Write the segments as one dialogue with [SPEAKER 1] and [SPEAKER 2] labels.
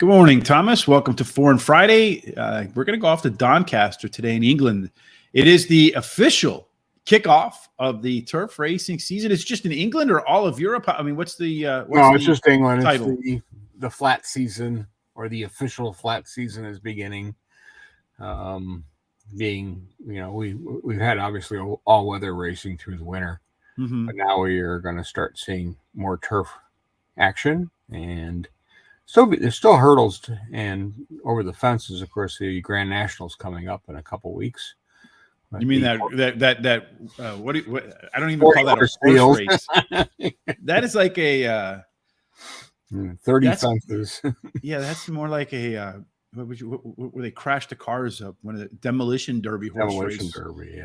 [SPEAKER 1] Good morning, Thomas. Welcome to Foreign Friday. We're going to go off to Doncaster today in England. It is the official kickoff of the turf racing season. It's just in England or all of Europe? I mean, what's the
[SPEAKER 2] no, it's just England.
[SPEAKER 1] title?
[SPEAKER 2] It's the flat season, or the official flat season is beginning. We've had obviously all weather racing through the winter, but now we are going to start seeing more turf action, and there's still hurdles and over the fences. Of course, the Grand National's coming up in a couple weeks.
[SPEAKER 1] You mean that what I don't even call that a horse race. That is like a
[SPEAKER 2] 30 fences.
[SPEAKER 1] Yeah, that's more like a where they crash the cars up, one of the demolition derby horse race.
[SPEAKER 2] Derby,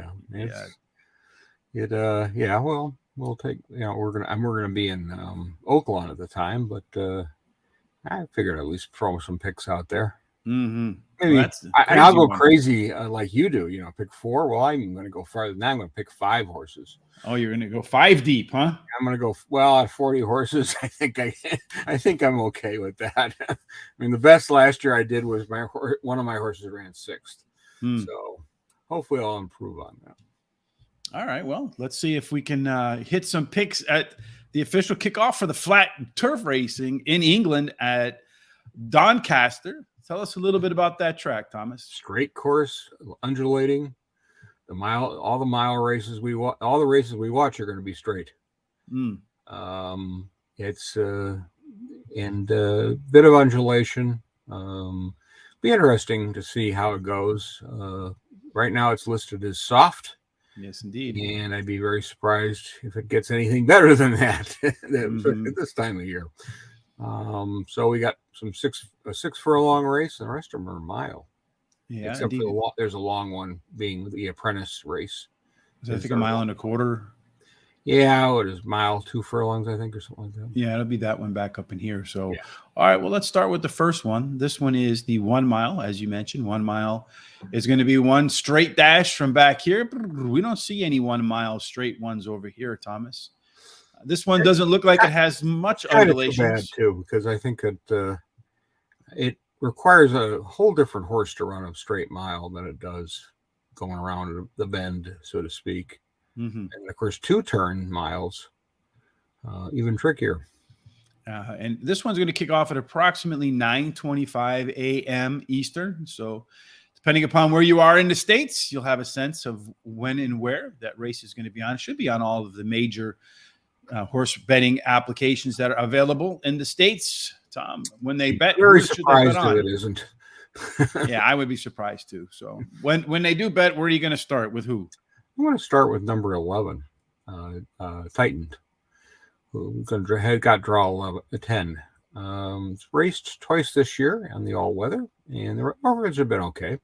[SPEAKER 2] yeah. Well, we'll take. We're gonna be in Oakland at the time, but I figured at least throw some picks out there.
[SPEAKER 1] Mm-hmm.
[SPEAKER 2] Maybe I'll go crazy like you do. Pick 4. Well, I'm going to go farther than that. I'm going to pick 5 horses.
[SPEAKER 1] Oh, you're going to go 5 deep, huh?
[SPEAKER 2] I'm going to go at 40 horses. I think I'm okay with that. I mean, the best last year I did was one of my horses ran 6th. So hopefully I'll improve on that.
[SPEAKER 1] All right. Well, let's see if we can hit some picks at the official kickoff for the flat turf racing in England at Doncaster. Tell us a little bit about that track, Thomas.
[SPEAKER 2] Straight course, undulating. All the mile races all the races we watch are going to be straight. It's and a bit of undulation. Be interesting to see how it goes. Right now, it's listed as soft.
[SPEAKER 1] Yes, indeed.
[SPEAKER 2] And I'd be very surprised if it gets anything better than that at this time of year. So we got a 6 furlong race, and the rest of them are a mile.
[SPEAKER 1] Yeah,
[SPEAKER 2] except for there's a long one being the Apprentice race.
[SPEAKER 1] I think 1.25 miles.
[SPEAKER 2] Yeah, what is mile 2 furlongs, I think, or something like that.
[SPEAKER 1] Yeah, it'll be that one back up in here. So, All right, well, let's start with the first one. This one is the 1 mile, as you mentioned. 1 mile is going to be one straight dash from back here. We don't see any 1 mile straight ones over here, Thomas. This one doesn't look like it has much undulation.
[SPEAKER 2] Bad too, because I think it requires a whole different horse to run a straight mile than it does going around the bend, so to speak. And of course, 2-turn miles, even trickier.
[SPEAKER 1] And this one's going to kick off at approximately 9:25 a.m. Eastern. So depending upon where you are in the States, you'll have a sense of when and where that race is going to be on. It should be on all of the major horse betting applications that are available in the States. Tom, when they bet,
[SPEAKER 2] very surprised that it isn't.
[SPEAKER 1] Yeah, I would be surprised too. So when they do bet, where are you going to start with? Who?
[SPEAKER 2] I'm going to start with number 11, Tightened, who got draw 10. It's raced twice this year on the all-weather, and the overages have been okay.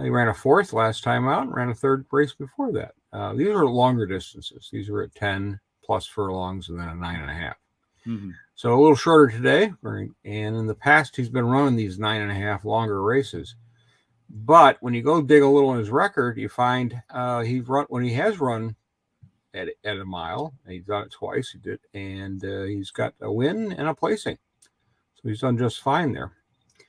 [SPEAKER 2] He ran a 4th last time out and ran a 3rd race before that. These are longer distances. These are at 10 plus furlongs and then a 9.5. So a little shorter today. And in the past, he's been running these 9.5 longer races. But when you go dig a little in his record, you find when he has run at a mile, and he's done it twice. He did, and he's got a win and a placing. So he's done just fine there.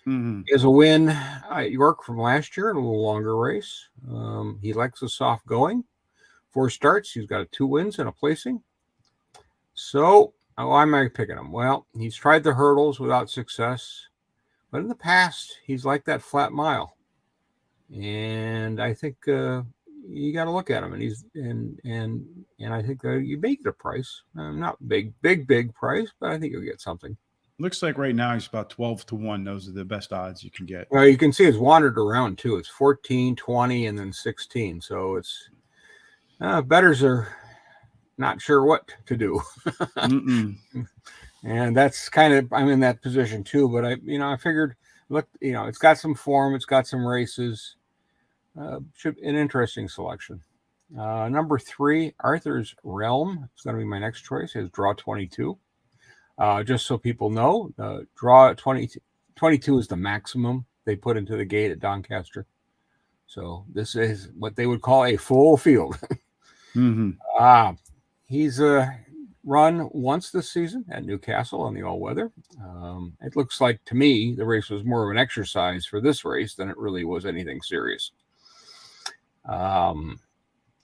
[SPEAKER 2] He has a win at York from last year, a little longer race. He likes the soft going. 4 starts. He's got 2 wins and a placing. So why am I picking him? Well, he's tried the hurdles without success, but in the past, he's like that flat mile. And I think you got to look at him, and he's and I think you make it a price. Not big price, but I think you'll get something.
[SPEAKER 1] Looks like right now he's about 12-1. Those are the best odds you can get.
[SPEAKER 2] Well, you can see it's wandered around too. It's 14, 20, and then 16. So it's bettors are not sure what to do. And that's kind of, I'm in that position too. But I figured, look, it's got some form, it's got some races. Should an interesting selection. Number 3, Arthur's Realm. It's going to be my next choice. His draw 22. Just so people know, draw 22 is the maximum they put into the gate at Doncaster. So this is what they would call a full field.
[SPEAKER 1] Mm-hmm.
[SPEAKER 2] He's run once this season at Newcastle on the all-weather. It looks like to me the race was more of an exercise for this race than it really was anything serious.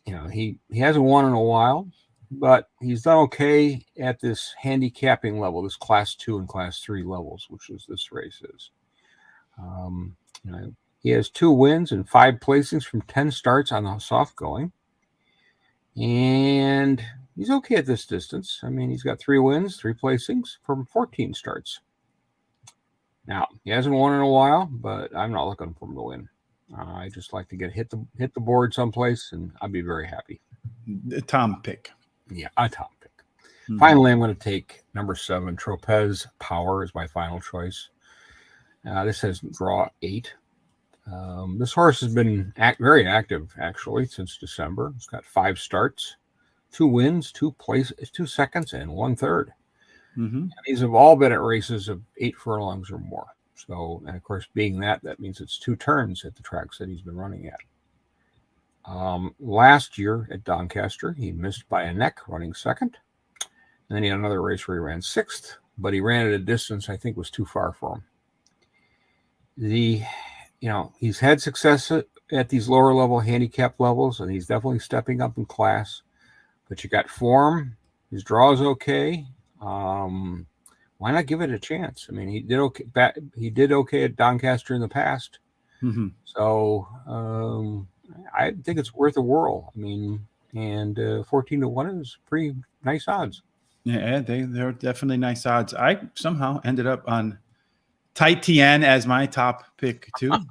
[SPEAKER 2] He hasn't won in a while, but he's done okay at this handicapping level, this Class 2 and Class 3 levels, which is this race is. He has 2 wins and 5 placings from 10 starts on the soft going. And he's okay at this distance. I mean, he's got 3 wins, 3 placings from 14 starts. Now, he hasn't won in a while, but I'm not looking for him to win. I just like to hit the board someplace, and I'd be very happy.
[SPEAKER 1] The Tom pick.
[SPEAKER 2] Yeah, a Tom pick. Mm-hmm. Finally, I'm going to take number 7, Tropez Power is my final choice. This has draw 8. This horse has been very active, actually, since December. It's got 5 starts, 2 wins, 2 seconds, and 1/3. Mm-hmm. These have all been at races of 8 furlongs or more. So, and of course, being that means it's 2 turns at the tracks that he's been running at. Last year at Doncaster, he missed by a neck running second. And then he had another race where he ran 6th, but he ran at a distance I think was too far for him. He's had success at these lower level handicap levels, and he's definitely stepping up in class. But you got form. His draw is okay. Why not give it a chance? I mean, he did okay. He did okay at Doncaster in the past. Mm-hmm. So I think it's worth a whirl. I mean, and 14-1 is pretty nice odds.
[SPEAKER 1] Yeah, they're definitely nice odds. I somehow ended up on Titien as my top pick too. I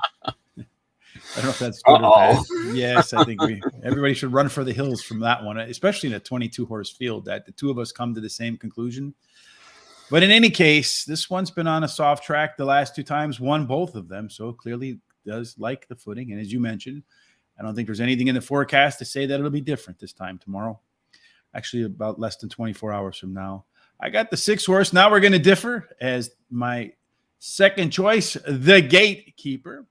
[SPEAKER 1] don't know if that's good or bad. Yes, I think everybody should run for the hills from that one, especially in a 22-horse field. That the 2 of us come to the same conclusion. But in any case, this one's been on a soft track the last 2 times, won both of them, so clearly does like the footing. And as you mentioned, I don't think there's anything in the forecast to say that it'll be different this time tomorrow. Actually, about less than 24 hours from now. I got the 6 horse. Now we're going to differ as my second choice, the Gatekeeper.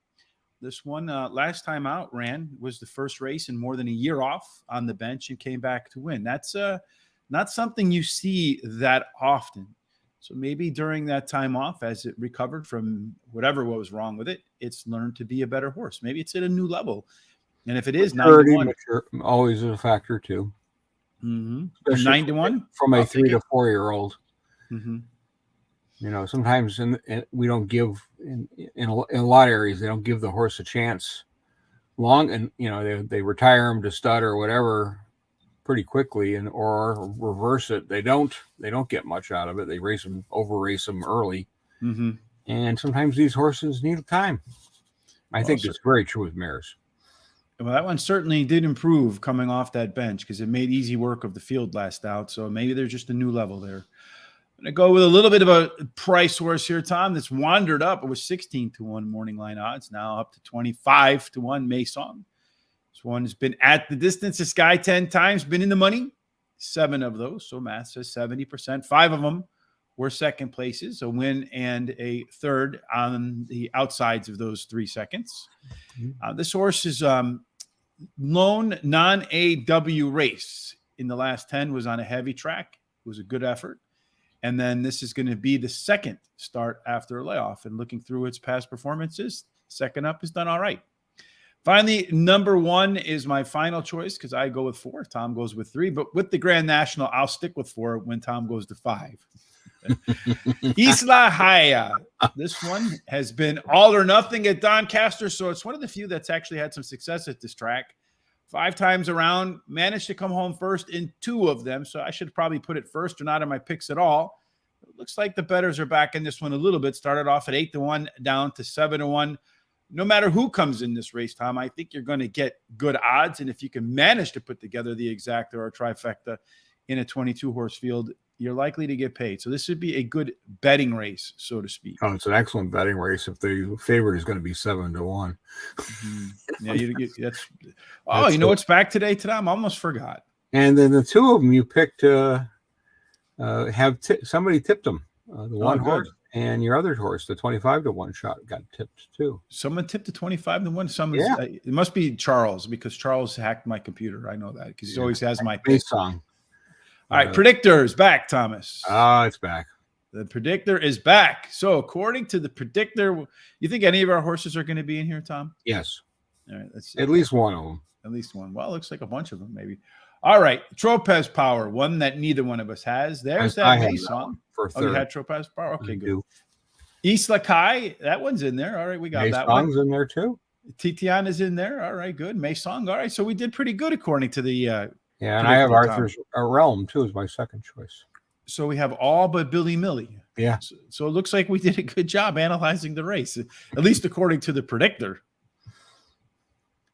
[SPEAKER 1] This one last time out was the first race in more than a year off on the bench and came back to win. That's not something you see that often. So maybe during that time off, as it recovered from whatever was wrong with it, it's learned to be a better horse. Maybe it's at a new level. And if it is 9-1,
[SPEAKER 2] always is a factor too.
[SPEAKER 1] Mm-hmm. 9-1
[SPEAKER 2] from a 3 to 4 year old.
[SPEAKER 1] Mm-hmm.
[SPEAKER 2] Sometimes we don't give in a lot of areas. They don't give the horse a chance long, and they retire him to stud or whatever pretty quickly, or reverse it. They don't get much out of it. They over race them early, mm-hmm. And sometimes these horses need time. I think it's very true with mares.
[SPEAKER 1] Well, that one certainly did improve coming off that bench because it made easy work of the field last out. So maybe there's just a new level there. I'm going to go with a little bit of a price horse here, Tom, that's wandered up. It was 16-1 morning line odds, now up to 25-1 Maison. This one has been at the distance of Sky 10 times, been in the money, 7 of those. So math says 70%. 5 of them were second places, a win and a third on the outsides of those 3 seconds. This horse is lone non-AW race. In the last 10 was on a heavy track. It was a good effort. And then this is going to be the second start after a layoff. And looking through its past performances, second up has done all right. Finally, number 1 is my final choice because I go with 4. Tom goes with 3. But with the Grand National, I'll stick with 4 when Tom goes to 5. Isla Haya. This one has been all or nothing at Doncaster. So it's one of the few that's actually had some success at this track. 5 times around, managed to come home first in 2 of them. So I should probably put it first or not in my picks at all. It looks like the bettors are back in this one a little bit. Started off at 8-1, down to 7-1. No matter who comes in this race, Tom, I think you're going to get good odds. And if you can manage to put together the exacta or trifecta in a 22-horse field, you're likely to get paid. So this would be a good betting race, so to speak.
[SPEAKER 2] Oh, it's an excellent betting race if the favorite is going to be 7-1.
[SPEAKER 1] Mm-hmm. Yeah, that's you know what's back today, Tom? I almost forgot.
[SPEAKER 2] And then the 2 of them you picked somebody tipped them. The one horse and your other horse, the 25-1 shot, got tipped too. Someone
[SPEAKER 1] tipped the 25-1. It must be Charles because Charles hacked my computer. I know that because he always has my pick.
[SPEAKER 2] Song.
[SPEAKER 1] All right, predictor is back, Thomas.
[SPEAKER 2] It's back.
[SPEAKER 1] The predictor is back. So according to the predictor, you think any of our horses are going to be in here, Tom?
[SPEAKER 2] Yes.
[SPEAKER 1] All right, let's see.
[SPEAKER 2] At least one of them.
[SPEAKER 1] At least one. Well, it looks like a bunch of them, maybe. All right, Tropez Power, one that neither one of us has. There's that May song.
[SPEAKER 2] For
[SPEAKER 1] oh, you had Tropez Power? Okay, good.
[SPEAKER 2] Do.
[SPEAKER 1] Isla Kai, that one's in there. All right, we got
[SPEAKER 2] May
[SPEAKER 1] that
[SPEAKER 2] song's
[SPEAKER 1] one.
[SPEAKER 2] in there too.
[SPEAKER 1] Titian is in there. All right, good. May song. All right, so we did pretty good according to the
[SPEAKER 2] yeah, and I have Arthur's Realm too as my second choice.
[SPEAKER 1] So we have all but Billy Millie.
[SPEAKER 2] Yeah.
[SPEAKER 1] So it looks like we did a good job analyzing the race, at least according to the predictor.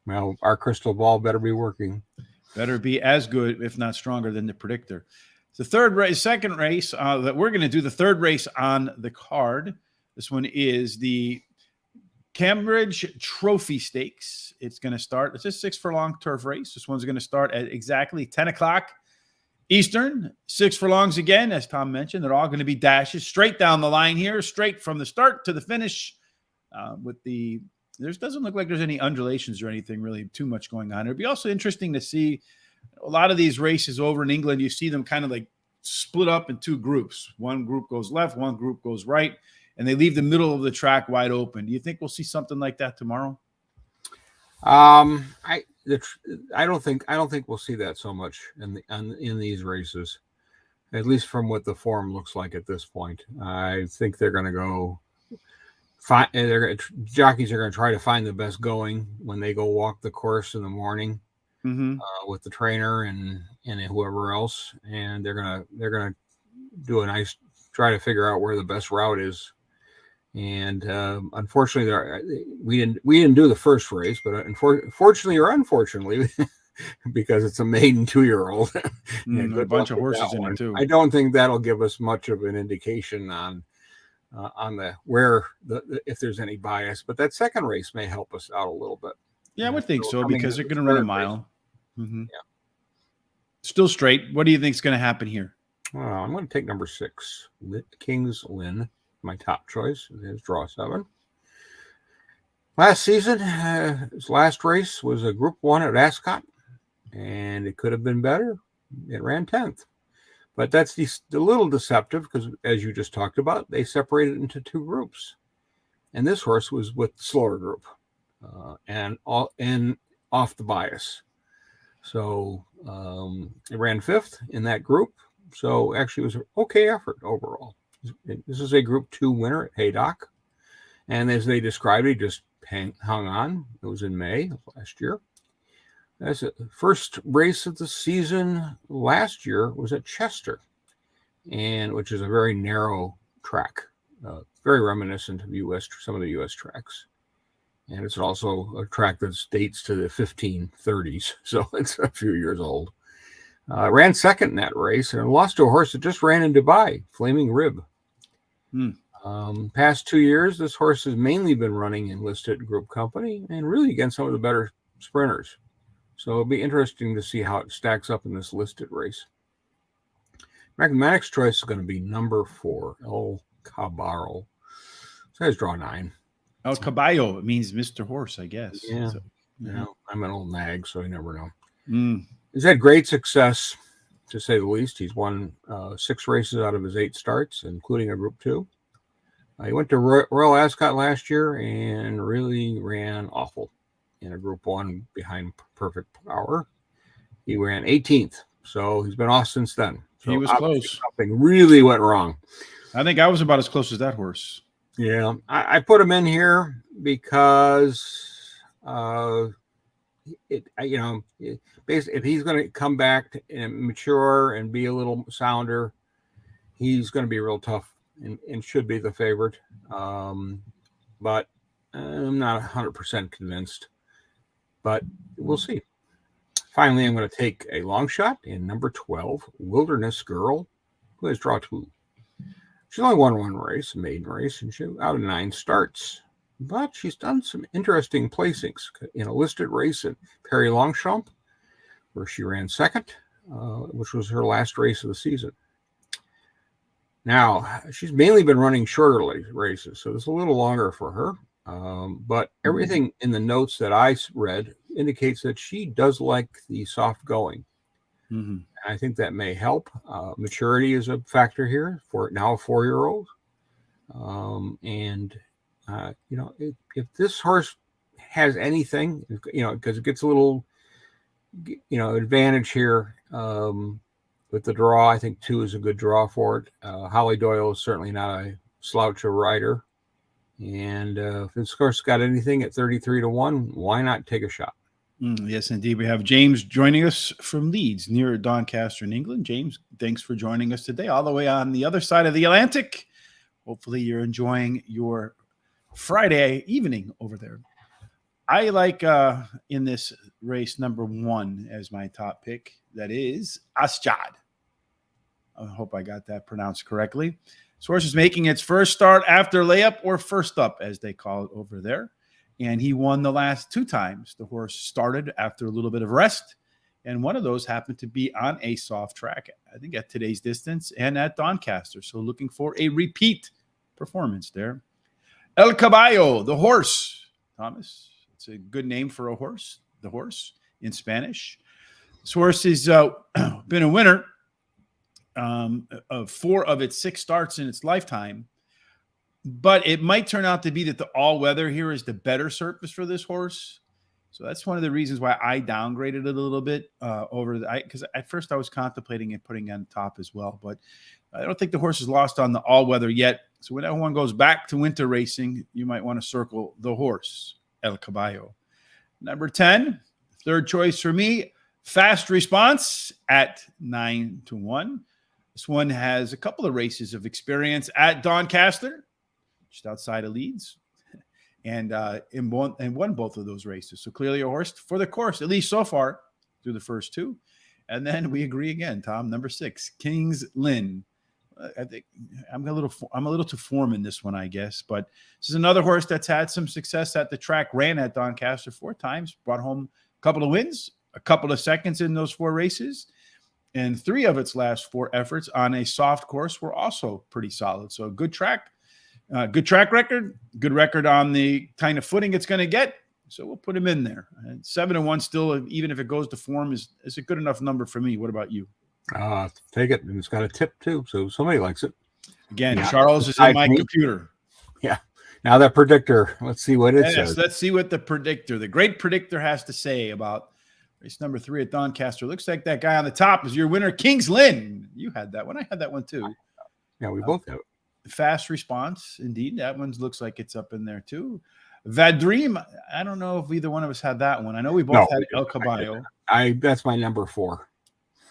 [SPEAKER 2] Well, our crystal ball better be working.
[SPEAKER 1] Better be as good, if not stronger, than the predictor. The third race, second race that we're going to do, the third race on the card. This one is the Cammidge Trophy Stakes. It's going to start. It's a 6 furlong turf race. This one's going to start at exactly 10 o'clock Eastern. 6 furlongs again, as Tom mentioned. They're all going to be dashes straight down the line here, straight from the start to the finish. There doesn't look like there's any undulations or anything really too much going on. It'd be also interesting to see a lot of these races over in England. You see them kind of like split up in two groups. One group goes left, one group goes right, and they leave the middle of the track wide open. Do you think we'll see something like that tomorrow?
[SPEAKER 2] I don't think we'll see that so much in these races, at least from what the form looks like at this point. I think they're going to go. Jockeys are going to try to find the best going when they go walk the course in the morning with the trainer and whoever else, and they're gonna do a nice try to figure out where the best route is. And unfortunately, we didn't do the first race, but fortunately or unfortunately, because it's a maiden 2-year-old,
[SPEAKER 1] a bunch of horses in it too.
[SPEAKER 2] I don't think that'll give us much of an indication on if there's any bias, but that second race may help us out a little bit.
[SPEAKER 1] Yeah, I would think so, because they're going to run a mile. Yeah, still straight. What do you think is going to happen here?
[SPEAKER 2] I'm going to take number 6, King's Lynn, my top choice. His draw 7. Last season, his last race was a Group 1 at Ascot, and it could have been better. It ran 10th. But that's a little deceptive because, as you just talked about, they separated into 2 groups. And this horse was with the slower group and off the bias. So it ran 5th in that group. So actually it was an okay effort overall. This is a Group 2 winner at Haydock. And as they described, he just hung on. It was in May of last year. That's the first race of the season last year was at Chester, which is a very narrow track, very reminiscent of some of the U.S. tracks. And it's also a track that dates to the 1530s, so it's a few years old. Ran second in that race and lost to a horse that just ran in Dubai, Flaming Rib. Past 2 years, this horse has mainly been running in listed group company and really against some of the better sprinters. So it'll be interesting to see how it stacks up in this listed race. Mathematics choice is going to be number 4, El Caballo. So guys draw 9.
[SPEAKER 1] El Caballo, it means Mr. Horse, I guess.
[SPEAKER 2] Yeah. So, I'm an old nag, so you never know. He's had great success, to say the least. He's won 6 races out of his 8 starts, including a Group 2. He went to Royal Ascot last year and really ran awful in a Group 1 behind Perfect Power. He ran 18th, so he's been off since then. So
[SPEAKER 1] he was close.
[SPEAKER 2] Something really went wrong.
[SPEAKER 1] I think I was about as close as that horse.
[SPEAKER 2] Yeah, I put him in here because basically, if he's going to come back and mature and be a little sounder, he's going to be real tough and should be the favorite. But I'm not 100% convinced. But we'll see. Finally, I'm going to take a long shot in number 12, Wilderness Girl, who has draw 2. She's only won 1 race, a maiden race, and she's out of 9 starts. But she's done some interesting placings in a listed race at Perry Longchamp, where she ran second, which was her last race of the season. Now, she's mainly been running shorter races, so it's a little longer for her. But everything in the notes that I read indicates that she does like the soft going.
[SPEAKER 1] Mm-hmm.
[SPEAKER 2] I think that may help. Maturity is a factor here for now a 4-year-old. And if this horse has anything, because it gets a little, advantage here with the draw. I think 2 is a good draw for it. Holly Doyle is certainly not a slouch of rider. And if this horse got anything at 33-1, why not take a shot?
[SPEAKER 1] Yes, indeed. We have James joining us from Leeds, near Doncaster in England. James, thanks for joining us today, all the way on the other side of the Atlantic. Hopefully you're enjoying your Friday evening over there. I like in this race number 1 as my top pick. That is Asjad. I hope I got that pronounced correctly. This horse is making its first start after layup, or first up, as they call it over there. And he won the last 2 times. The horse started after a little bit of rest, and one of those happened to be on a soft track, I think at today's distance and at Doncaster. So looking for a repeat performance there. El Caballo, the horse. Thomas, it's a good name for a horse, the horse in Spanish. This horse has been a winner of 4 of its 6 starts in its lifetime. But it might turn out to be that the all-weather here is the better surface for this horse. So that's one of the reasons why I downgraded it a little bit because at first I was contemplating it putting on top as well. But I don't think the horse is lost on the all-weather yet. So when everyone goes back to winter racing, you might want to circle the horse, El Caballo. Number 10, third choice for me, Fast Response at 9-1. This one has a couple of races of experience at Doncaster, just outside of Leeds, and won both of those races. So clearly a horse for the course, at least so far, through the first 2. And then we agree again, Tom. Number 6, King's Lynn. I think I'm a little too form in this one, I guess. But this is another horse that's had some success at the track, ran at Doncaster 4 times, brought home a couple of wins, a couple of seconds in those 4 races. And 3 of its last 4 efforts on a soft course were also pretty solid. So a good track. Good track record, good record on the kind of footing it's going to get. So we'll put him in there. And 7-1 still, even if it goes to form, is a good enough number for me. What about you?
[SPEAKER 2] Take it. And it's got a tip too. So somebody likes it.
[SPEAKER 1] Again, yeah. Charles is in my computer.
[SPEAKER 2] Yeah. Now that predictor, let's see what it says.
[SPEAKER 1] Let's see what the great predictor has to say about race number 3 at Doncaster. Looks like that guy on the top is your winner, King's Lynn. You had that one. I had that one too.
[SPEAKER 2] Yeah, we both have it.
[SPEAKER 1] Fast Response, indeed. That one looks like it's up in there too. Vadream, I don't know if either one of us had that one. I know we both had El Caballo.
[SPEAKER 2] That's my number 4.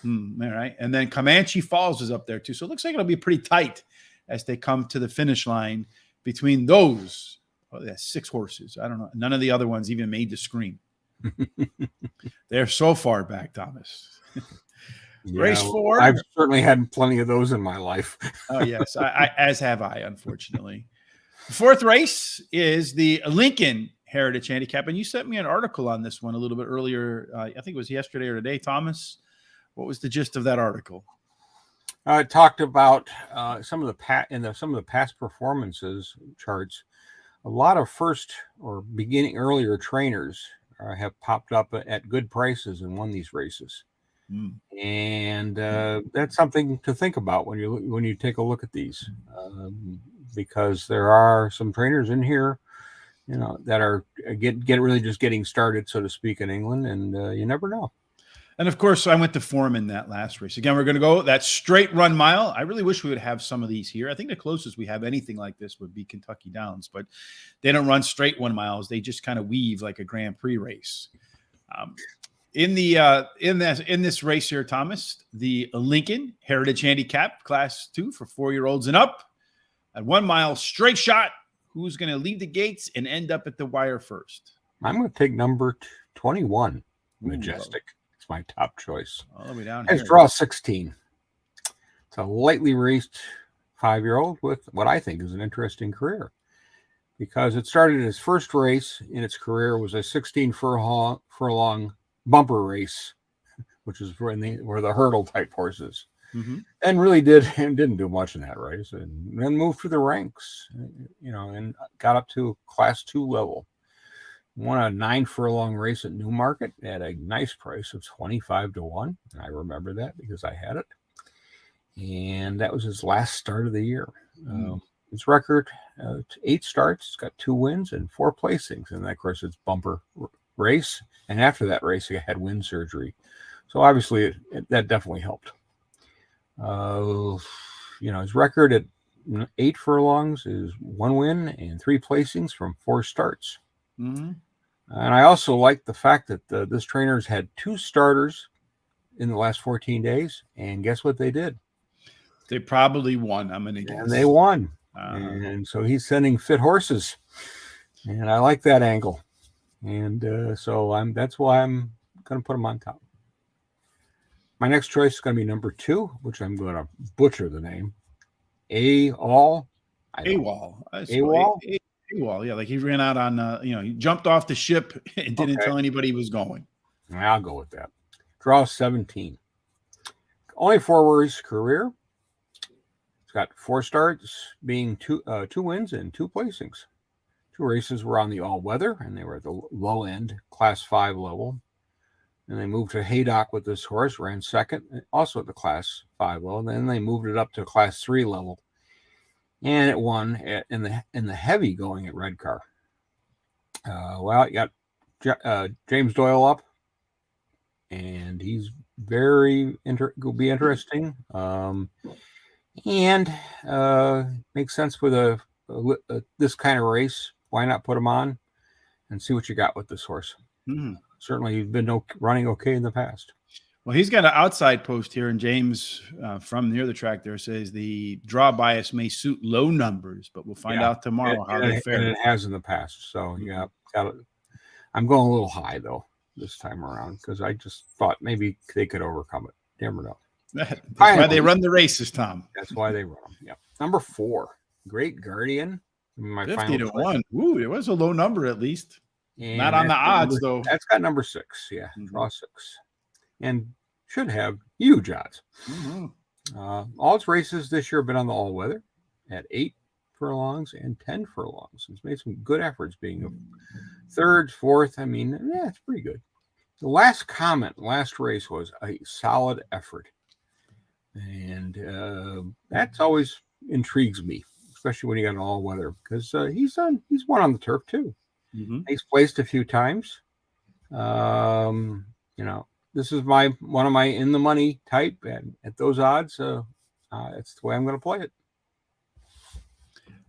[SPEAKER 1] All right. And then Comanche Falls is up there too. So it looks like it'll be pretty tight as they come to the finish line between those. Oh, that's 6 horses. I don't know. None of the other ones even made the screen. They're so far back, Thomas.
[SPEAKER 2] Yeah,
[SPEAKER 1] race 4.
[SPEAKER 2] I've certainly had plenty of those in my life.
[SPEAKER 1] Oh, yes. As have I, unfortunately. The 4th race is the Lincoln Heritage Handicap. And you sent me an article on this one a little bit earlier. I think it was yesterday or today, Thomas. What was the gist of that article?
[SPEAKER 2] It talked about some of the past performances charts. A lot of first or earlier trainers have popped up at good prices and won these races. And that's something to think about when you take a look at these, because there are some trainers in here, that are really just getting started, so to speak, in England, and you never know.
[SPEAKER 1] And of course, I went to form in that last race. Again, we're going to go that straight run mile. I really wish we would have some of these here. I think the closest we have anything like this would be Kentucky Downs, but they don't run straight 1 miles. They just kind of weave like a Grand Prix race. In this race here, Thomas, the Lincoln Heritage Handicap Class 2 for 4-year-olds and up at 1 mile straight shot. Who's going to lead the gates and end up at the wire first?
[SPEAKER 2] I'm going to take number 21, Majestic. It's my top choice.
[SPEAKER 1] All the way down
[SPEAKER 2] here. It's draw 16. It's a lightly raced 5-year-old with what I think is an interesting career, because it started his first race in its career was a 16 furlong bumper race, which is where the hurdle type horses, and really didn't do much in that race, and then moved through the ranks, and got up to Class 2 level. Won a 9-furlong race at Newmarket at a nice price of 25-1. I remember that because I had it. And that was his last start of the year. His record, 8 starts. He's got 2 wins and 4 placings. And of course, it's bumper race. And after that race, he had wind surgery. So obviously, that definitely helped. His record at 8 furlongs is 1 win and 3 placings from 4 starts.
[SPEAKER 1] Mm-hmm.
[SPEAKER 2] And I also like the fact that this trainer's had 2 starters in the last 14 days. And guess what they did?
[SPEAKER 1] They probably won, I'm going to guess.
[SPEAKER 2] And they won. And so he's sending fit horses. And I like that angle. And so that's why I'm going to put him on top. My next choice is going to be number 2, which I'm going to butcher the name. AWOL.
[SPEAKER 1] AWOL. Yeah, like he ran out on, he jumped off the ship and didn't tell anybody he was going.
[SPEAKER 2] I'll go with that. Draw 17. Only 4 words career. He's got 4 starts, being 2 wins and 2 placings. 2 races were on the all-weather, and they were at the low-end, Class 5 level. And they moved to Haydock with this horse, ran second, also at the Class 5 level. And then they moved it up to Class 3 level. And it won in the heavy going at Redcar. You got James Doyle up, and he's will be interesting. And makes sense with this kind of race. Why not put him on and see what you got with this horse?
[SPEAKER 1] Mm-hmm.
[SPEAKER 2] Certainly, he's been running okay in the past.
[SPEAKER 1] Well, he's got an outside post here, and James from near the track there says the draw bias may suit low numbers, but we'll find out tomorrow how they fare.
[SPEAKER 2] And it has in the past. So, I'm going a little high, though, this time around, because I just thought maybe they could overcome it. Never know.
[SPEAKER 1] That's why they run the races, Tom.
[SPEAKER 2] That's why they run them. Yeah. Number 4, Great Guardian. My
[SPEAKER 1] 50-1. Ooh, it was a low number at least. And not on the odds, though.
[SPEAKER 2] That's got number 6. Yeah, draw 6. And should have huge odds.
[SPEAKER 1] Mm-hmm.
[SPEAKER 2] All its races this year have been on the all-weather at 8 furlongs and 10 furlongs. It's made some good efforts being a 3rd, 4th. I mean, it's pretty good. The last race was a solid effort. And that's always intrigues me, especially when you got an all-weather, because he's won on the turf too. Mm-hmm. He's placed a few times. This is one of my in the money type, and at those odds, it's the way I'm going to play it.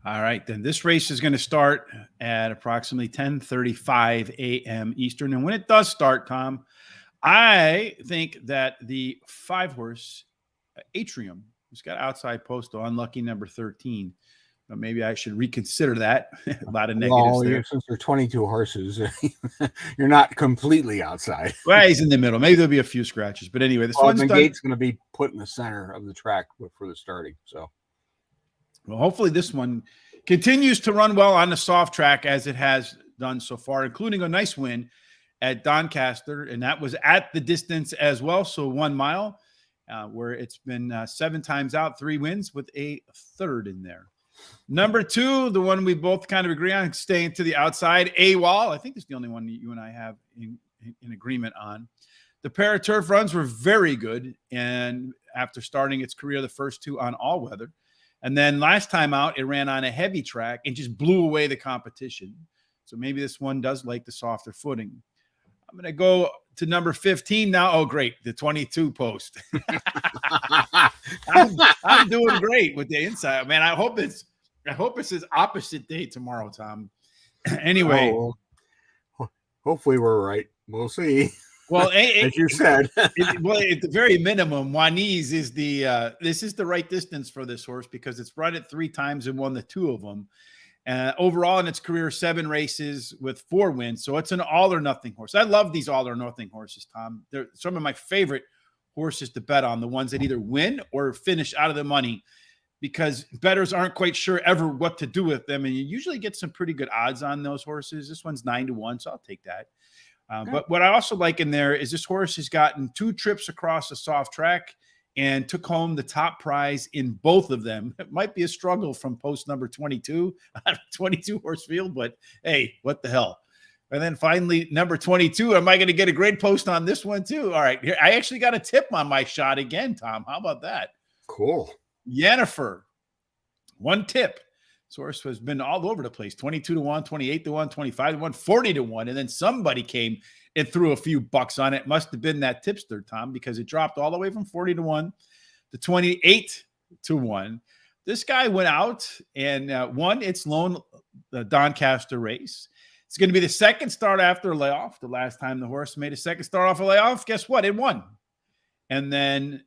[SPEAKER 1] All right, then this race is going to start at approximately 10:35 a.m. Eastern, and when it does start, Tom, I think that the 5-horse Atrium, who's got outside post, unlucky number 13. But maybe I should reconsider that. A lot of negatives there.
[SPEAKER 2] Since there are 22 horses, you're not completely outside.
[SPEAKER 1] Well, he's in the middle. Maybe there'll be a few scratches. But anyway,
[SPEAKER 2] the gate's going to be put in the center of the track for the starting. So,
[SPEAKER 1] well, hopefully this one continues to run well on the soft track as it has done so far, including a nice win at Doncaster. And that was at the distance as well. So 1 mile, where it's been 7 times out, 3 wins with a 3rd in there. Number 2, the one we both kind of agree on, staying to the outside, AWOL. I think it's the only one that you and I have in agreement on. The pair of turf runs were very good, and after starting its career, the first 2 on all weather. And then last time out, it ran on a heavy track and just blew away the competition. So maybe this one does like the softer footing. I'm going to go to number 15 now. Oh, great. The 22 post. I'm doing great with the inside. Man, I hope it's his opposite day tomorrow, Tom. Anyway.
[SPEAKER 2] Hopefully we're right. We'll see.
[SPEAKER 1] Well,
[SPEAKER 2] as you said.
[SPEAKER 1] At the very minimum, Juaniz is this is the right distance for this horse because it's run it 3 times and won the 2 of them. Overall in its career, 7 races with 4 wins. So it's an all or nothing horse. I love these all or nothing horses, Tom. They're some of my favorite horses to bet on, the ones that either win or finish out of the money, because bettors aren't quite sure ever what to do with them. And you usually get some pretty good odds on those horses. This one's 9-1, so I'll take that. But what I also like in there is this horse has gotten 2 trips across a soft track and took home the top prize in both of them. It might be a struggle from post number 22 on a 22 horse field, but hey, what the hell? And then finally, number 22. Am I going to get a grade post on this one too? All right. Here, I actually got a tip on my shot again, Tom. How about that?
[SPEAKER 2] Cool.
[SPEAKER 1] Yennefer. One tip. Source has been all over the place. 22 to 1, 28 to 1, 25 to 1, 40 to 1. And then somebody came and threw a few bucks on it. Must have been that tipster, Tom, because it dropped all the way from 40 to 1 to 28 to 1. This guy went out and won its lone Doncaster race. It's going to be the second start after a layoff. The last time the horse made a second start off a layoff, guess what? It won. And then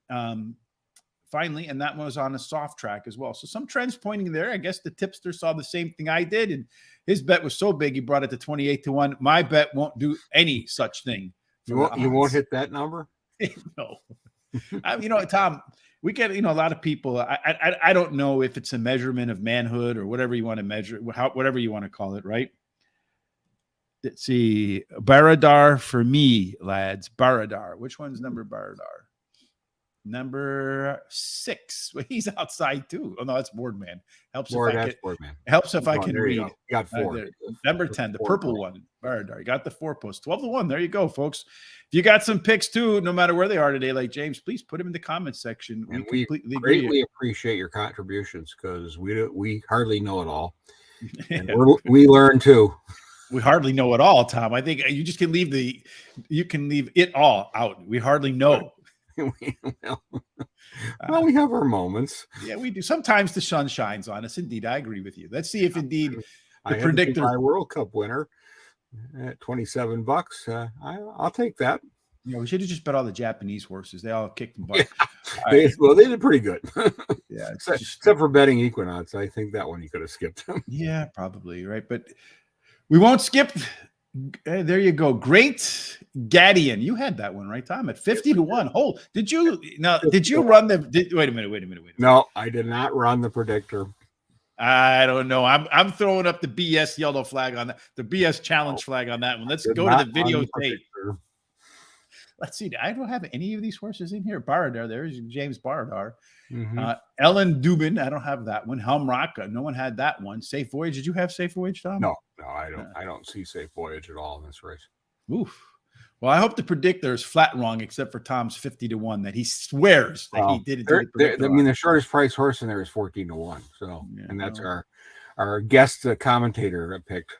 [SPEAKER 1] finally, and that one was on a soft track as well. So some trends pointing there. I guess the tipster saw the same thing I did, and his bet was so big he brought it to 28 to 1. My bet won't do any such thing.
[SPEAKER 2] You won't hit that number?
[SPEAKER 1] No. Tom, we get, a lot of people. I don't know if it's a measurement of manhood or whatever you want to measure, whatever you want to call it, right? Let's see. Baradar for me, lads. Baradar. Which one's number Baradar? Number 6. Well, he's outside too. Oh no, that's Boardman. Helps if I can read.
[SPEAKER 2] You got 4.
[SPEAKER 1] Number 10, the purple one. Baradar. You got the 4 post. 12 to 1. There you go, folks. If you got some picks too, no matter where they are today, like James, please put them in the comments section.
[SPEAKER 2] And we greatly appreciate your contributions because we hardly know it all. And we learn too.
[SPEAKER 1] We hardly know it all, Tom. I think you just can leave it all out. We hardly know.
[SPEAKER 2] Well, we have our moments.
[SPEAKER 1] Yeah, we do. Sometimes the sun shines on us. Indeed, I agree with you. Let's see if indeed the predictor,
[SPEAKER 2] my World Cup winner at $27. I'll take that.
[SPEAKER 1] We should have just bet all the Japanese horses. They all kicked them butt.
[SPEAKER 2] Yeah. They did pretty good.
[SPEAKER 1] Yeah,
[SPEAKER 2] except for betting Equinox. I think that one you could have skipped.
[SPEAKER 1] Yeah, probably right, but we won't skip. There you go. Great Gadian. You had that one, right, Tom? At 50 to 1. Oh, did you run wait a minute.
[SPEAKER 2] No, I did not run the predictor.
[SPEAKER 1] I don't know. I'm throwing up the BS yellow flag on that, the BS challenge flag on that one. Let's go to the videotape. Let's see. I don't have any of these horses in here. Baradar, there's James Baradar.
[SPEAKER 2] Mm-hmm.
[SPEAKER 1] Ellen Dubin, I don't have that one. Helm Raka, no one had that one. Safe Voyage, did you have Safe Voyage, Tom?
[SPEAKER 2] No, I don't. I don't see Safe Voyage at all in this race.
[SPEAKER 1] Oof. Well, I hope the predictor is flat wrong, except for Tom's 50 to 1 that he swears that he did it.
[SPEAKER 2] The shortest price horse in there is 14 to 1. So, yeah, and that's our guest commentator picked.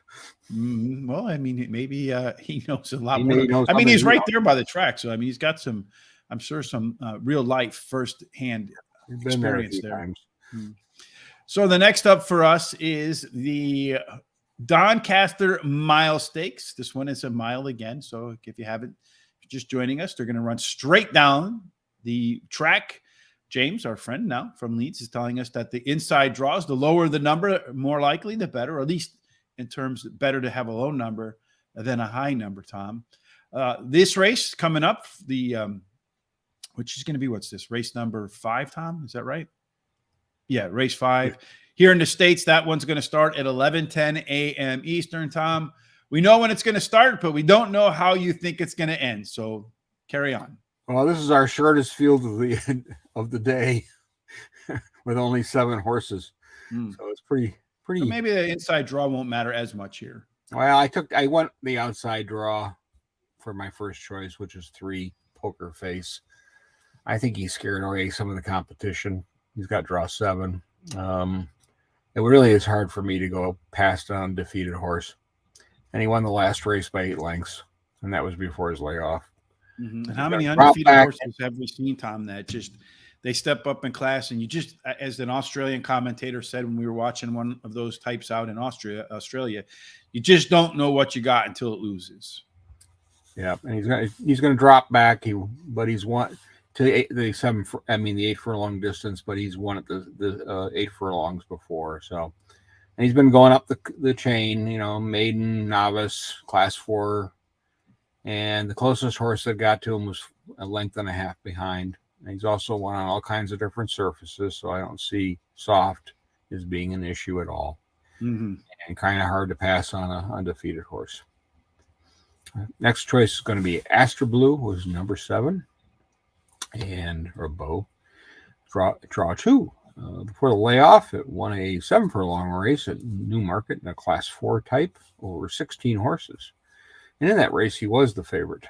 [SPEAKER 1] Well, I mean, maybe he knows a lot more. I mean, he's right there by the track, so I mean, he's got some real life first-hand experience there. So the next up for us is the Doncaster Mile Stakes. This one is a mile again. So if you're just joining us, they're going to run straight down the track. James, our friend now from Leeds, is telling us that the inside draws, the lower the number, more likely the better, or at least in terms better to have a low number than a high number, Tom. This race coming up, which is going to be, what's this, race number 5, Tom? Is that right? Yeah, race 5. Here in the States, that one's going to start at 11:10 a.m. Eastern, Tom. We know when it's going to start, but we don't know how you think it's going to end. So carry on.
[SPEAKER 2] Well, this is our shortest field of the day with only 7 horses. So it's pretty.
[SPEAKER 1] So maybe the inside draw won't matter as much here.
[SPEAKER 2] Well, I went the outside draw for my first choice, which is 3, Poker Face. I think he scared away some of the competition. He's got draw 7. It really is hard for me to go past an undefeated horse. And he won the last race by 8 lengths, and that was before his layoff.
[SPEAKER 1] And how many undefeated horses have we seen, Tom, that just they step up in class, and you just, as an Australian commentator said when we were watching one of those types out in Australia, you just don't know what you got until it loses.
[SPEAKER 2] Yeah, and he's going to drop back. But he's won to the 8 furlong distance, but he's won at the 8 furlongs before. So, and he's been going up the chain, maiden, novice, class 4. And the closest horse that got to him was a length and a half behind. And he's also won on all kinds of different surfaces, so I don't see soft as being an issue at all. And kind of hard to pass on an undefeated horse. Next choice is going to be Astra Blue, who's number 7. And Bow. Draw 2. Before the layoff, it won a 7 furlong race at Newmarket in a class 4 type over 16 horses. And in that race, he was the favorite.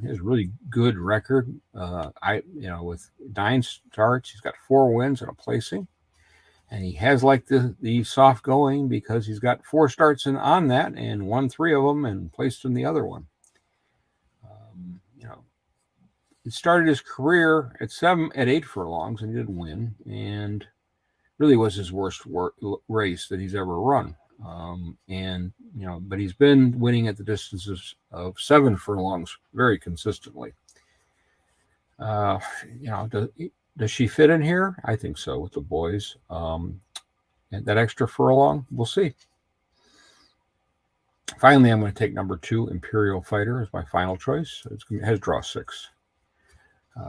[SPEAKER 2] He has a really good record. With 9 starts, he's got 4 wins and a placing. And he has like the soft going because he's got 4 starts on that and won 3 of them and placed in the other one. He started his career at 8 furlongs and he didn't win, and really was his worst race that he's ever run. But he's been winning at the distances of 7 furlongs very consistently. Does she fit in here? I think so with the boys. And that extra furlong, we'll see. Finally, I'm going to take number 2, Imperial Fighter, as my final choice. It has draw 6.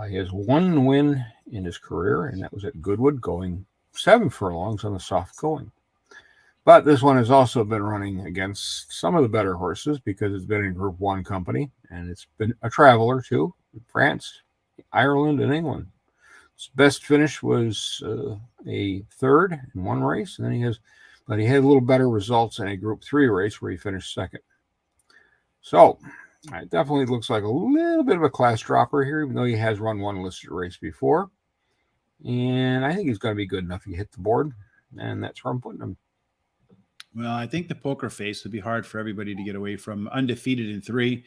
[SPEAKER 2] He has 1 win in his career, and that was at Goodwood, going 7 furlongs on the soft going. But this one has also been running against some of the better horses because it's been in Group 1 company, and it's been a traveler too, France, Ireland, and England. His best finish was a 3rd in 1 race, and then he had a little better results in a Group 3 race where he finished 2nd. So it definitely looks like a little bit of a class dropper here, even though he has run 1 listed race before. And I think he's going to be good enough to hit the board, and that's where I'm putting him.
[SPEAKER 1] Well, I think the poker face would be hard for everybody to get away from. Undefeated in 3.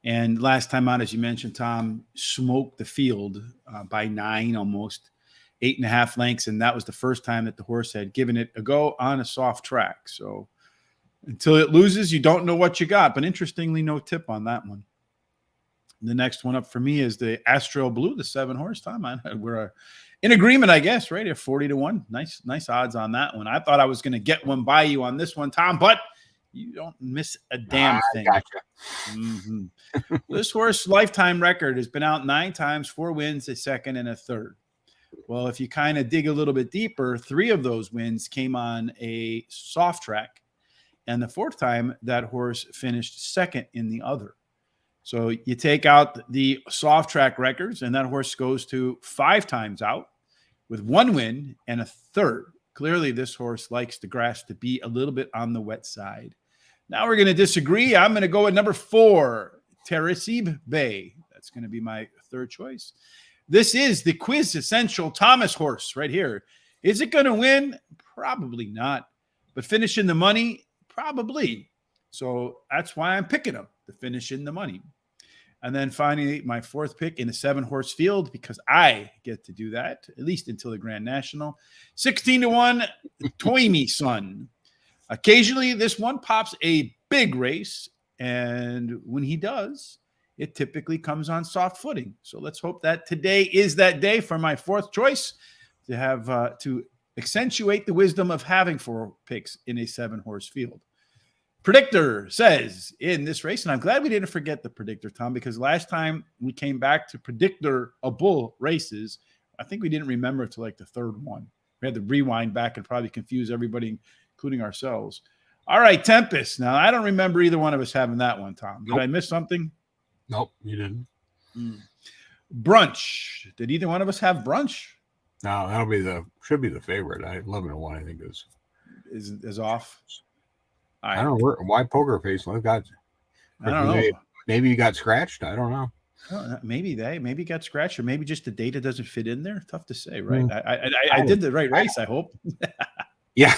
[SPEAKER 1] And last time out, as you mentioned, Tom, smoked the field by 9, almost 8.5 lengths. And that was the first time that the horse had given it a go on a soft track. So until it loses, you don't know what you got. But interestingly, no tip on that one. The next one up for me is the Astro Blue, the 7-horse, Tom. We're in agreement, I guess, right? At 40-1. Nice odds on that one. I thought I was going to get one by you on this one, Tom, but you don't miss a damn thing.
[SPEAKER 2] Gotcha.
[SPEAKER 1] Mm-hmm. This horse lifetime record has been out 9 times, 4 wins, a 2nd, and a 3rd. Well, if you kind of dig a little bit deeper, 3 of those wins came on a soft track. And the 4th time, that horse finished 2nd in the other. So you take out the soft track records, and that horse goes to 5 times out with 1 win and a 3rd. Clearly, this horse likes the grass to be a little bit on the wet side. Now we're going to disagree. I'm going to go with number 4, Teresib Bay. That's going to be my 3rd choice. This is the Quiz Essential Thomas horse right here. Is it going to win? Probably not. But finish in the money? Probably. So that's why I'm picking him, to finish in the money. And then finally, my 4th pick in a 7-horse field, because I get to do that, at least until the Grand National. 16-1, Toimi Son. Occasionally, this one pops a big race, and when he does, it typically comes on soft footing. So let's hope that today is that day for my 4th choice to have to accentuate the wisdom of having 4 picks in a 7-horse field. Predictor says in this race, and I'm glad we didn't forget the predictor, Tom, because last time we came back to predictor-able races, I think we didn't remember it till like the 3rd one. We had to rewind back and probably confuse everybody, including ourselves. All right, Tempest. Now, I don't remember either one of us having that one, Tom. Did I miss something?
[SPEAKER 2] Nope, you didn't.
[SPEAKER 1] Brunch. Did either one of us have brunch?
[SPEAKER 2] No, should be the favorite. 11-1, I think
[SPEAKER 1] is off.
[SPEAKER 2] I don't know why poker face. I don't know. Maybe you got scratched. I don't know.
[SPEAKER 1] Maybe got scratched, or maybe just the data doesn't fit in there. Tough to say, right? I did the right race. I hope.
[SPEAKER 2] Yeah.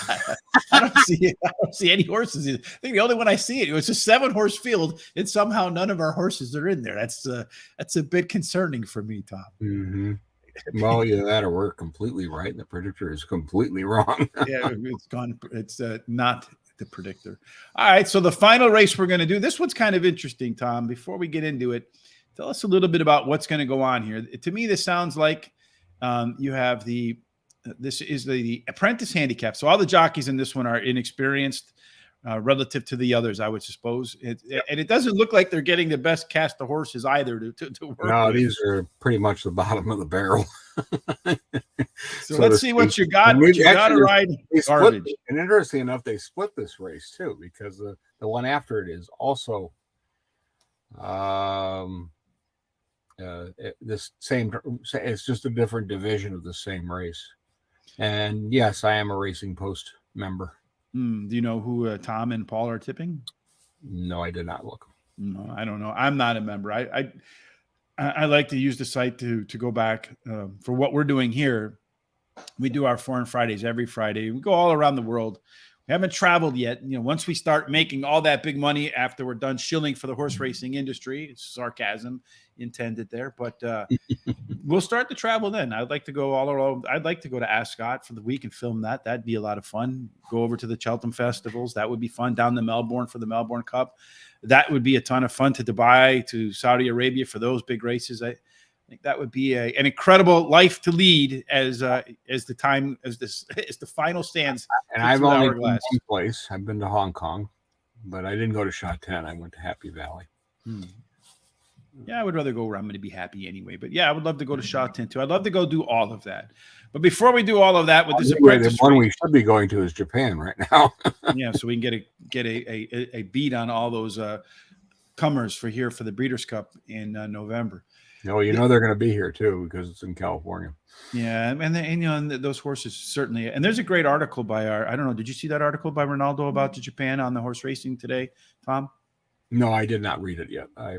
[SPEAKER 1] I don't see any horses. I think the only one I see it was a 7-horse field, and somehow none of our horses are in there. That's a bit concerning for me, Tom.
[SPEAKER 2] Mm-hmm. Well, yeah, that'll work completely right. The predictor is completely wrong.
[SPEAKER 1] Yeah, it's gone. It's not the predictor. All right, so the final race we're going to do. This one's kind of interesting, Tom. Before we get into it, tell us a little bit about what's going to go on here. To me, this sounds like you have this is the Apprentice Handicap. So all the jockeys in this one are inexperienced relative to the others, I would suppose. And it doesn't look like they're getting the best cast of horses either to work with.
[SPEAKER 2] These are pretty much the bottom of the barrel.
[SPEAKER 1] So let's see what you got. What you got to ride garbage.
[SPEAKER 2] And interesting enough, they split this race too, because the one after it is also this same. It's just a different division of the same race. And yes, I am a Racing Post member.
[SPEAKER 1] Do you know who Tom and Paul are tipping?
[SPEAKER 2] No, I did not look.
[SPEAKER 1] No, I don't know. I'm not a member. I like to use the site to go back for what we're doing here. We do our Foreign Fridays every Friday. We go all around the world. We haven't traveled yet. Once we start making all that big money after we're done shilling for the horse racing industry, it's sarcasm intended there, but we'll start to travel then. I'd like to go all around. I'd like to go to Ascot for the week and film that. That'd be a lot of fun. Go over to the Cheltenham festivals. That would be fun. Down to Melbourne for the Melbourne Cup. That would be a ton of fun. To Dubai, to Saudi Arabia for those big races. I think that would be an incredible life to lead as the final stands.
[SPEAKER 2] And I've only been one place. I've been to Hong Kong, but I didn't go to Shatan. I went to Happy Valley.
[SPEAKER 1] Yeah, I would rather go where I'm going to be happy anyway. But yeah, I would love to go to Shatan too. I'd love to go do all of that. But before we do all of that with this apprentice,
[SPEAKER 2] the one we should be going to is Japan right now.
[SPEAKER 1] Yeah, so we can get a beat on all those comers for the Breeders' Cup in November.
[SPEAKER 2] No, they're going to be here too because it's in California.
[SPEAKER 1] Yeah, and those horses certainly. And there's a great article by I don't know. Did you see that article by Ronaldo about Japan on the horse racing today, Tom?
[SPEAKER 2] No, I did not read it yet. I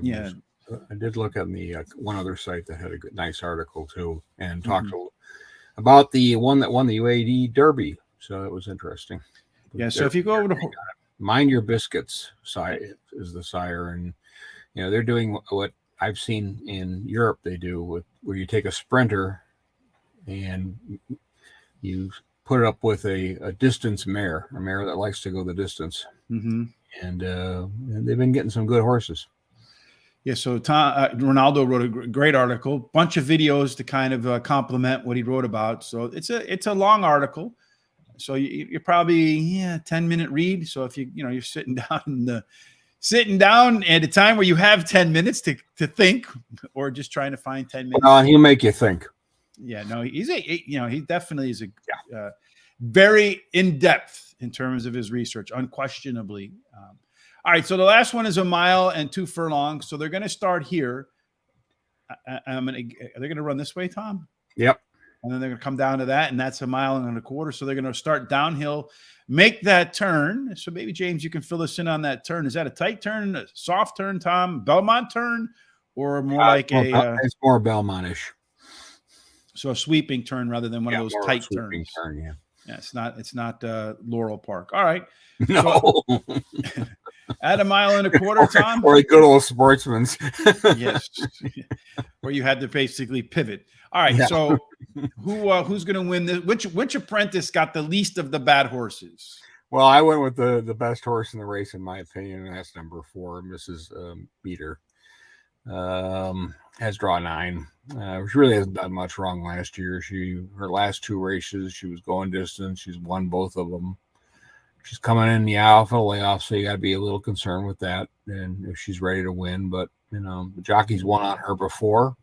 [SPEAKER 2] did look on the one other site that had a nice article too, and talked about the one that won the UAD Derby. So it was interesting.
[SPEAKER 1] Yeah. So if you go over to
[SPEAKER 2] Mind Your Biscuits side is the sire, and they're doing what I've seen in Europe they do where you take a sprinter and you put it up with a distance mare, a mare that likes to go the distance. And they've been getting some good horses.
[SPEAKER 1] Yeah, so Ronaldo wrote a great article, bunch of videos to kind of complement what he wrote about. So it's a long article. So you're probably 10-minute read. So if you're sitting down at a time where you have 10 minutes to think, or just trying to find 10 minutes.
[SPEAKER 2] He'll make you think.
[SPEAKER 1] Yeah, no, he definitely is very in depth in terms of his research, unquestionably. All right, so the last one is 1 mile and 2 furlongs. So they're going to start here. Are they going to run this way, Tom?
[SPEAKER 2] Yep.
[SPEAKER 1] And then they're going to come down to that, and that's 1.25 miles. So they're going to start downhill, make that turn. So maybe, James, you can fill us in on that turn. Is that a tight turn, a soft turn, Tom, Belmont turn, or more like
[SPEAKER 2] it's more Belmont-ish.
[SPEAKER 1] So a sweeping turn rather than one of those tight turns. Yeah, it's not Laurel Park. All right.
[SPEAKER 2] No.
[SPEAKER 1] So, at 1.25 miles, Tom,
[SPEAKER 2] or a good old sportsman's.
[SPEAKER 1] Yes, where you had to basically pivot. All right, so who's going to win this? Which apprentice got the least of the bad horses?
[SPEAKER 2] Well, I went with the best horse in the race, in my opinion, and that's number 4, Mrs. Meter. Has draw 9. She really hasn't done much wrong last year. Her last 2 races, she was going distance. She's won both of them. She's coming in the alpha layoff, so you got to be a little concerned with that. And if she's ready to win, but the jockeys won on her before,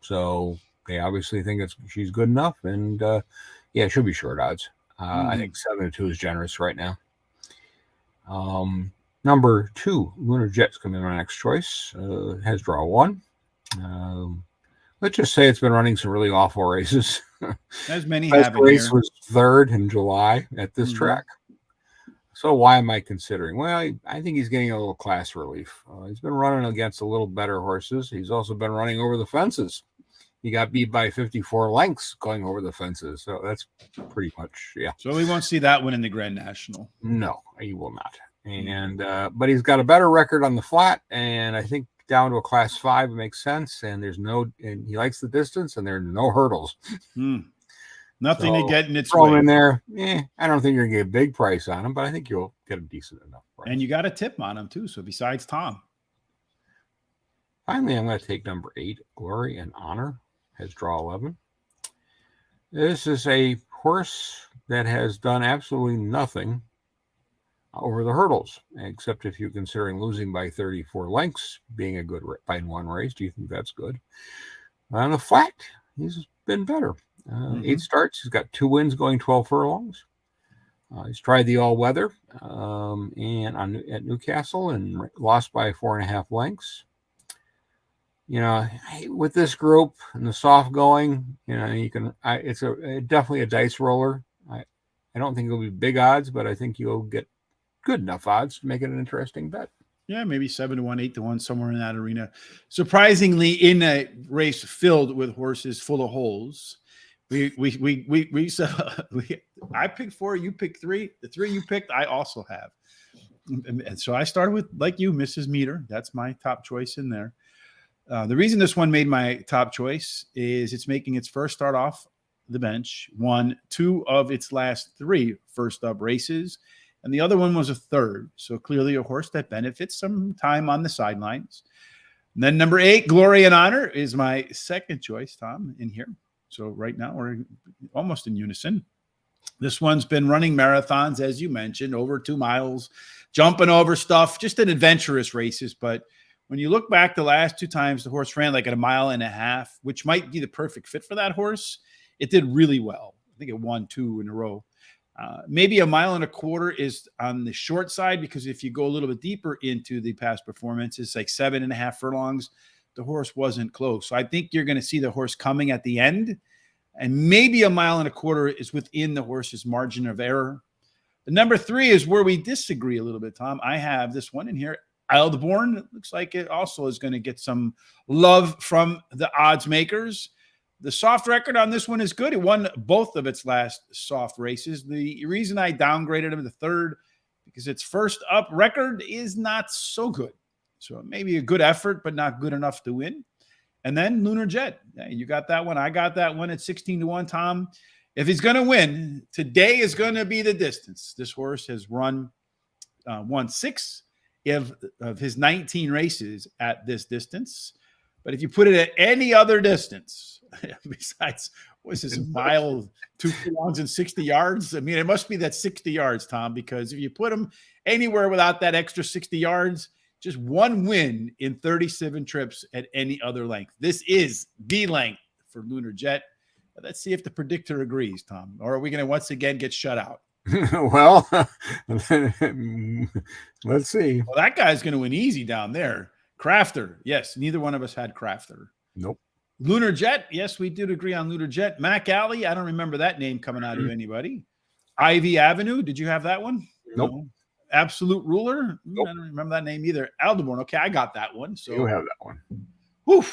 [SPEAKER 2] so they obviously think she's good enough. And she'll be short odds. I think 7-2 is generous right now. Number 2, Lunar Jet's coming in my next choice. Has draw 1. Let's just say it's been running some really awful races.
[SPEAKER 1] As many
[SPEAKER 2] have.
[SPEAKER 1] Last
[SPEAKER 2] race was 3rd in July at this track. So why am I considering? Well, I think he's getting a little class relief. He's been running against a little better horses. He's also been running over the fences. He got beat by 54 lengths going over the fences. So that's pretty much,
[SPEAKER 1] So we won't see that one in the Grand National.
[SPEAKER 2] No, he will not. And but he's got a better record on the flat, and I think down to a class 5 makes sense. And and he likes the distance, and there are no hurdles.
[SPEAKER 1] Nothing to get in its
[SPEAKER 2] throw
[SPEAKER 1] way.
[SPEAKER 2] Him in there. I don't think you're going to get a big price on him, but I think you'll get a decent enough price.
[SPEAKER 1] And you got a tip on him too. So besides Tom.
[SPEAKER 2] Finally, I'm going to take number 8, Glory and Honor. Has draw 11. This is a horse that has done absolutely nothing over the hurdles, except if you're considering losing by 34 lengths, being a good by 1 race. Do you think that's good? On the flat, he's been better. 8 starts. He's got 2 wins going 12 furlongs. He's tried the all-weather and at Newcastle and lost by 4.5 lengths. With this group and the soft going, you can. It's definitely a dice roller. I don't think it'll be big odds, but I think you'll get good enough odds to make it an interesting bet.
[SPEAKER 1] Yeah, maybe 7-1, 8-1, somewhere in that arena. Surprisingly, in a race filled with horses full of holes, I picked 4, you picked 3. The 3 you picked, I also have. And so I started with, like you, Mrs. Meter. That's my top choice in there. The reason this one made my top choice is it's making its first start off the bench, won 2 of its last 3 first up races, and the other one was a third. So clearly a horse that benefits some time on the sidelines. And then number 8, Glory and Honor, is my second choice, Tom, in here. So right now we're almost in unison. This one's been running marathons, as you mentioned, over 2 miles, jumping over stuff, just in adventurous races. But when you look back the last 2 times the horse ran like at 1.5 miles, which might be the perfect fit for that horse, it did really well. I think it won 2 in a row. Maybe 1.25 miles is on the short side, because if you go a little bit deeper into the past performance, it's like 7.5 furlongs. The horse wasn't close. So I think you're going to see the horse coming at the end, and maybe 1.25 miles is within the horse's margin of error. The number 3 is where we disagree a little bit, Tom. I have this one in here, Eldborn. It looks like it also is going to get some love from the odds makers. The soft record on this one is good. It won both of its last soft races. The reason I downgraded him to third, because its first up record is not so good. So maybe a good effort, but not good enough to win. And then Lunar Jet. You got that one. I got that one at 16-1, Tom. If he's going to win, today is going to be the distance. This horse has won 6 of his 19 races at this distance. But if you put it at any other distance, besides, what's this, 1 mile, 2 furlongs and 60 yards? I mean, it must be that 60 yards, Tom, because if you put him anywhere without that extra 60 yards, just 1 win in 37 trips at any other length. This is the length for Lunar Jet. Let's see if the predictor agrees, Tom. Or are we going to once again get shut out?
[SPEAKER 2] Well, let's see.
[SPEAKER 1] Well, that guy's going to win easy down there. Crafter. Yes, neither one of us had Crafter.
[SPEAKER 2] Nope.
[SPEAKER 1] Lunar Jet. Yes, we did agree on Lunar Jet. Mac Alley. I don't remember that name coming out of anybody. Ivy Avenue. Did you have that one?
[SPEAKER 2] Nope.
[SPEAKER 1] No. Absolute Ruler.
[SPEAKER 2] Nope.
[SPEAKER 1] I don't remember that name either. Aldeborn. Okay, I got that one. So
[SPEAKER 2] you have that one.
[SPEAKER 1] Whew.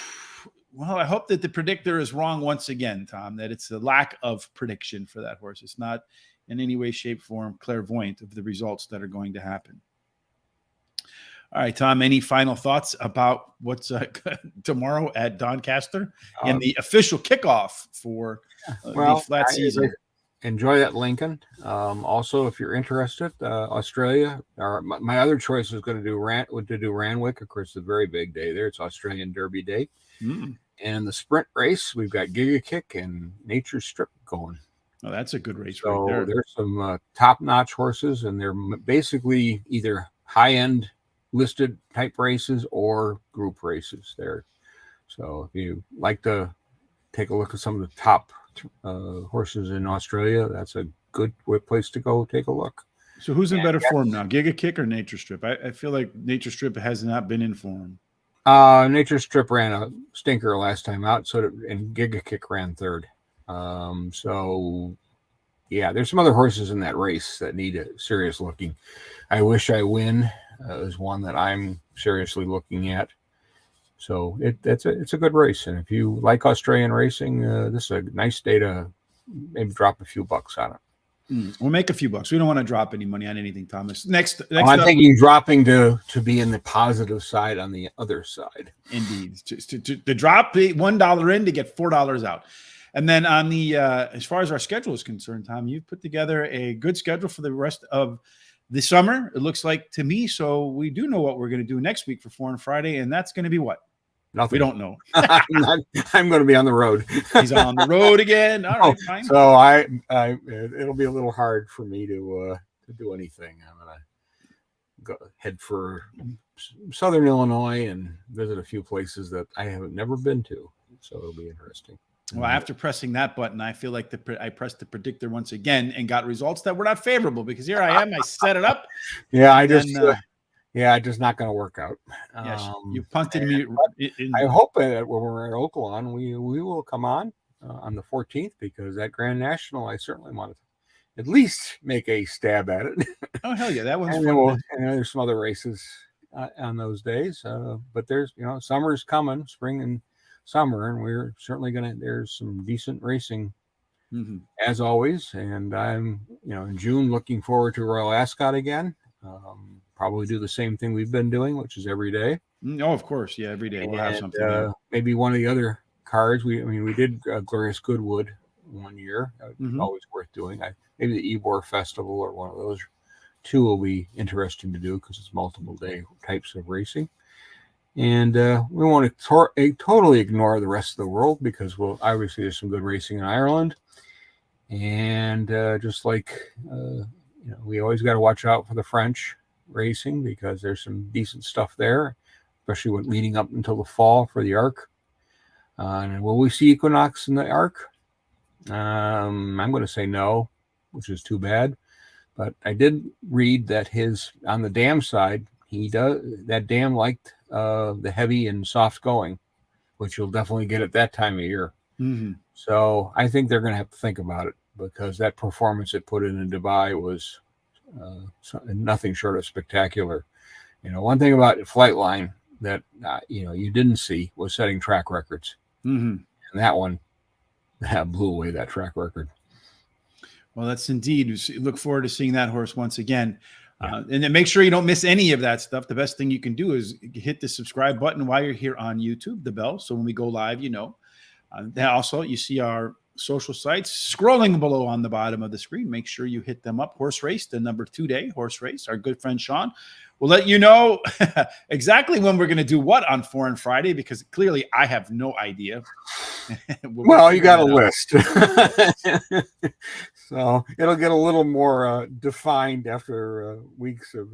[SPEAKER 1] Well, I hope that the predictor is wrong once again, Tom, that it's a lack of prediction for that horse. It's not in any way, shape, form clairvoyant of the results that are going to happen. All right, Tom, any final thoughts about what's tomorrow at Doncaster in the official kickoff for the flat season?
[SPEAKER 2] Enjoy that, Lincoln. Also, if you're interested, Australia, or my other choice is going to do Randwick. Of course, it's a very big day there. It's Australian Derby Day. And the sprint race, we've got Giga Kick and Nature Strip going.
[SPEAKER 1] Oh, that's a good race
[SPEAKER 2] so
[SPEAKER 1] right there.
[SPEAKER 2] There's some top-notch horses, and they're basically either high-end listed type races or group races there. So if you like to take a look at some of the top horses in Australia, that's a good place to go take a look.
[SPEAKER 1] So who's in better form now, Giga Kick or Nature Strip? I feel like Nature Strip has not been in form.
[SPEAKER 2] Nature Strip ran a stinker last time out, and Giga Kick ran third. So yeah, there's some other horses in that race that need a serious looking. I Wish I Win is one that I'm seriously looking at. So it's a good race, and if you like Australian racing, this is a nice day to maybe drop a few bucks on it.
[SPEAKER 1] We'll make a few bucks. We don't want to drop any money on anything, Thomas. Next
[SPEAKER 2] I'm thinking dropping to be in the positive side on the other side.
[SPEAKER 1] Indeed, to drop the $1 in to get $4 out. And then on the as far as our schedule is concerned, Tom, you've put together a good schedule for the rest of the summer, it looks like to me. So we do know what we're going to do next week for Foreign Friday, and that's going to be what?
[SPEAKER 2] Nothing.
[SPEAKER 1] We don't know.
[SPEAKER 2] I'm going to be on the road.
[SPEAKER 1] He's on the road again. All right, fine.
[SPEAKER 2] So it'll be a little hard for me to do anything. I'm going to head for Southern Illinois and visit a few places that I have never been to. So it'll be interesting.
[SPEAKER 1] Well, after pressing that button, I feel like I pressed the predictor once again and got results that were not favorable, because here I am. I set it up.
[SPEAKER 2] Yeah, just not going to work out.
[SPEAKER 1] Yes, you punted me.
[SPEAKER 2] I hope that when we're at Oaklawn, we will come on the 14th, because that Grand National, I certainly want to at least make a stab at it.
[SPEAKER 1] Oh, hell yeah. That one's
[SPEAKER 2] and
[SPEAKER 1] fun.
[SPEAKER 2] And there's some other races on those days. But there's, summer's coming, spring and summer, and we're certainly there's some decent racing as always. And I'm, in June looking forward to Royal Ascot again. Probably do the same thing we've been doing, which is every day.
[SPEAKER 1] Oh, of course. Yeah, every day we'll have something here.
[SPEAKER 2] Maybe one of the other cards. We did Glorious Goodwood one year. Always worth doing. Maybe the Ybor Festival or one of those two will be interesting to do because it's multiple day types of racing. And we won't totally ignore the rest of the world because obviously there's some good racing in Ireland. And just like, we always got to watch out for the French racing because there's some decent stuff there, especially when leading up until the fall for the Arc. And will we see Equinox in the Arc? I'm going to say no, which is too bad. But I did read that on the dam side, that dam liked the heavy and soft going, which you'll definitely get at that time of year. So I think they're going to have to think about it because that performance it put in Dubai was nothing short of spectacular. One thing about Flightline that you didn't see was setting track records, and that one blew away that track record.
[SPEAKER 1] Well, that's indeed. Look forward to seeing that horse once again. And then make sure you don't miss any of that stuff. The best thing you can do is hit the subscribe button while you're here on YouTube, the bell, so when we go live, Then also, you see our social sites scrolling below on the bottom of the screen. Make sure you hit them up. Horse Race, the number 2-day Horse Race. Our good friend Sean will let you know exactly when we're going to do what on Foreign Friday, because clearly I have no idea.
[SPEAKER 2] Well, you got a list. So it'll get a little more defined after weeks of,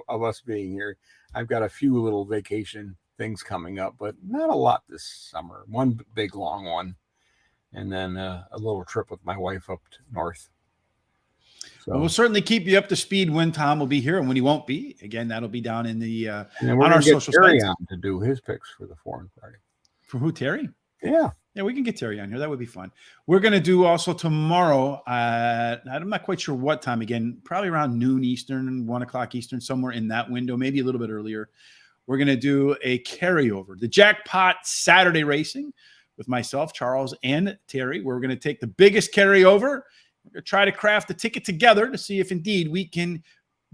[SPEAKER 2] of us being here. I've got a few little vacation things coming up, but not a lot this summer. One big long one, and then a little trip with my wife up north. So
[SPEAKER 1] we'll certainly keep you up to speed when Tom will be here and when he won't be. Again, that'll be down in the
[SPEAKER 2] and we're
[SPEAKER 1] on our social
[SPEAKER 2] Terry
[SPEAKER 1] sites
[SPEAKER 2] on to do his picks for the Foreign Friday.
[SPEAKER 1] For who, Terry?
[SPEAKER 2] Yeah,
[SPEAKER 1] we can get Terry on here. That would be fun. We're going to do also tomorrow. I'm not quite sure what time. Again, probably around noon Eastern, 1 o'clock Eastern, somewhere in that window, maybe a little bit earlier. We're going to do a carryover, the Jackpot Saturday racing with myself, Charles, and Terry. We're going to take the biggest carryover. We're going to try to craft a ticket together to see if indeed we can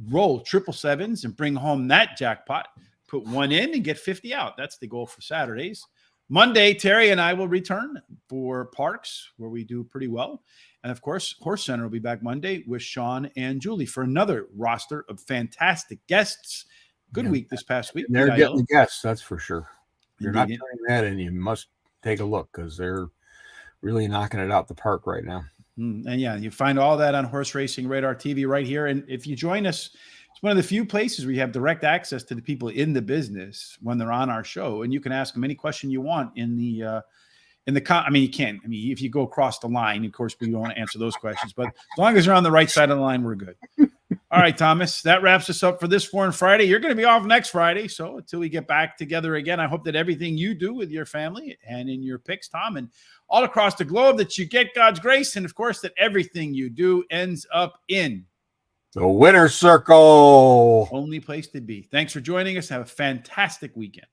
[SPEAKER 1] roll 777s and bring home that jackpot, put one in and get 50 out. That's the goal for Saturdays. Monday, Terry and I will return for Parks, where we do pretty well. And of course, Horse Center will be back Monday with Sean and Julie for another roster of fantastic guests. Good week this past week.
[SPEAKER 2] And they're getting the guests, that's for sure. If you're not doing that, and you must take a look because they're really knocking it out the park right now.
[SPEAKER 1] And yeah, you find all that on Horse Racing Radar TV right here. And if you join us, it's one of the few places where you have direct access to the people in the business when they're on our show, and you can ask them any question you want in the you can. If you go across the line, of course, we don't want to answer those questions. But as long as you're on the right side of the line, we're good. All right, Thomas, that wraps us up for this Foreign Friday. You're going to be off next Friday. So until we get back together again, I hope that everything you do with your family and in your picks, Tom, and all across the globe, that you get God's grace. And of course, that everything you do ends up in
[SPEAKER 2] the winner's circle.
[SPEAKER 1] Only place to be. Thanks for joining us. Have a fantastic weekend.